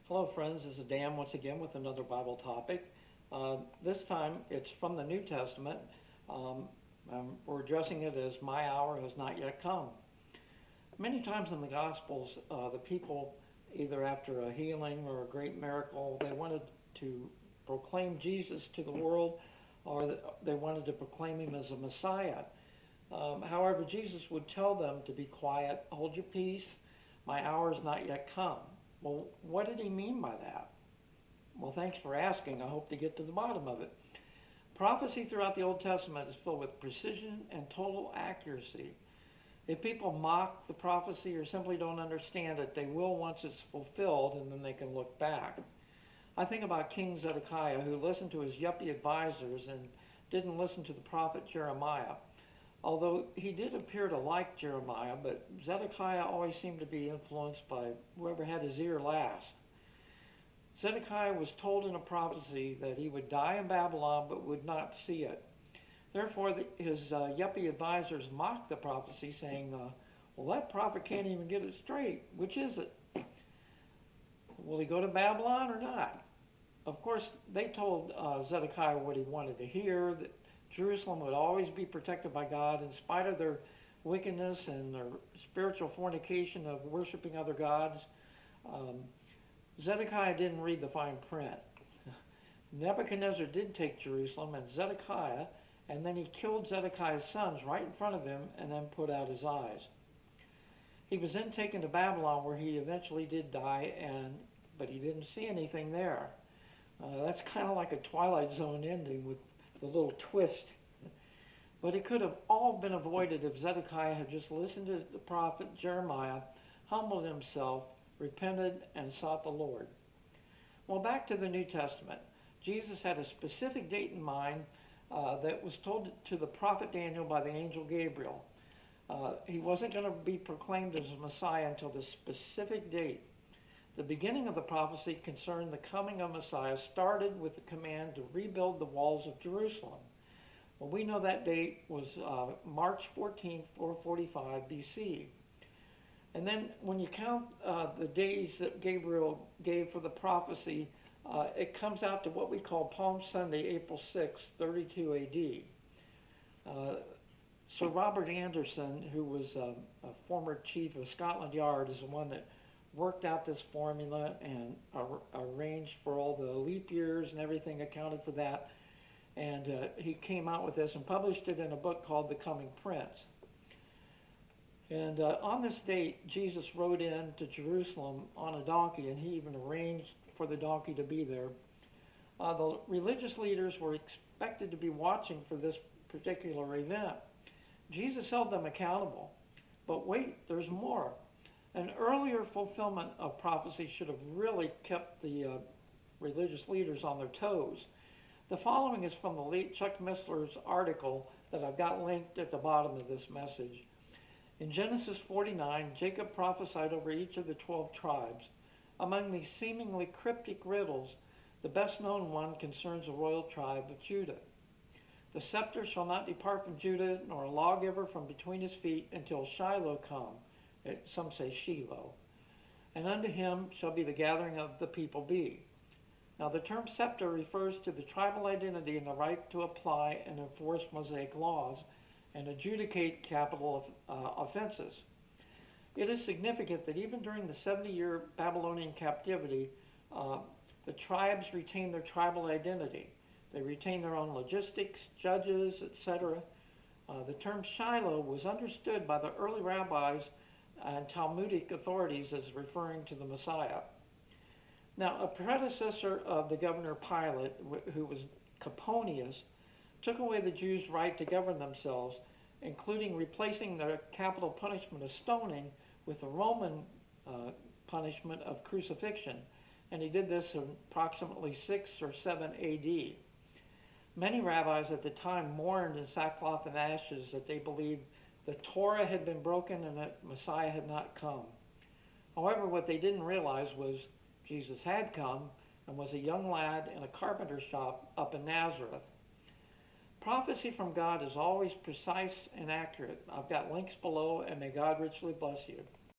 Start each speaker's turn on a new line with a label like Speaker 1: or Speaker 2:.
Speaker 1: Hello, friends. This is Dan once again with another Bible topic. This time it's from the New Testament. Um, we're addressing it as "My hour has not yet come." Many times in the Gospels, the people, either after a healing or a great miracle, they wanted to proclaim Jesus to the world, or they wanted to proclaim him as a Messiah. However, Jesus would tell them to be quiet, hold your peace, my hour is not yet come. Well, what did he mean by that? Well, thanks for asking. I hope to get to the bottom of it. Prophecy throughout the Old Testament is filled with precision and total accuracy. If people mock the prophecy or simply don't understand it, they will once it's fulfilled, and then they can look back. I think about King Zedekiah, who listened to his yuppie advisors and didn't listen to the prophet Jeremiah. Although he did appear to like Jeremiah, but Zedekiah always seemed to be influenced by whoever had his ear last. Zedekiah was told in a prophecy that he would die in Babylon but would not see it. Therefore, his yuppie advisors mocked the prophecy, saying, well, that prophet can't even get it straight. Which is it? Will he go to Babylon or not? Of course, they told Zedekiah what he wanted to hear, that Jerusalem would always be protected by God in spite of their wickedness and their spiritual fornication of worshiping other gods. Um, Zedekiah didn't read the fine print. Nebuchadnezzar did take Jerusalem and Zedekiah, and then he killed Zedekiah's sons right in front of him and then put out his eyes. He was then taken to Babylon, where he eventually did die, but he didn't see anything there. That's kind of like a Twilight Zone ending with the little twist. But it could have all been avoided if Zedekiah had just listened to the prophet Jeremiah, humbled himself, repented, and sought the Lord. Well, back to the New Testament. Jesus had a specific date in mind that was told to the prophet Daniel by the angel Gabriel. He wasn't going to be proclaimed as a Messiah until the specific date. The beginning of the prophecy concerned the coming of Messiah started with the command to rebuild the walls of Jerusalem. Well, we know that date was March 14th, 445 BC. And then when you count the days that Gabriel gave for the prophecy, it comes out to what we call Palm Sunday, April 6, 32 AD. Sir Robert Anderson, who was a former chief of Scotland Yard, is the one that worked out this formula and arranged for all the leap years and everything, accounted for that. And he came out with this and published it in a book called The Coming Prince. And on this date, Jesus rode in to Jerusalem on a donkey, and he even arranged for the donkey to be there. The religious leaders were expected to be watching for this particular event. Jesus held them accountable. But wait, there's more. An earlier fulfillment of prophecy should have really kept the religious leaders on their toes. The following is from the late Chuck Missler's article that I've got linked at the bottom of this message. In Genesis 49, Jacob prophesied over each of the 12 tribes. Among these seemingly cryptic riddles, the best known one concerns the royal tribe of Judah. The scepter shall not depart from Judah, nor a lawgiver from between his feet, until Shiloh come. Some say Shiloh. And unto him shall be the gathering of the people be. Now the term scepter refers to the tribal identity and the right to apply and enforce Mosaic laws and adjudicate capital offenses. It is significant that even during the 70-year Babylonian captivity, the tribes retained their tribal identity. They retained their own logistics, judges, etc. The term Shiloh was understood by the early rabbis and Talmudic authorities as referring to the Messiah. Now, a predecessor of the governor Pilate, who was Coponius, took away the Jews' right to govern themselves, including replacing the capital punishment of stoning with the Roman punishment of crucifixion. And he did this in approximately 6 or 7 AD. Many rabbis at the time mourned in sackcloth and ashes that they believed the Torah had been broken and that Messiah had not come. However, what they didn't realize was Jesus had come and was a young lad in a carpenter shop up in Nazareth. Prophecy from God is always precise and accurate. I've got links below, and may God richly bless you.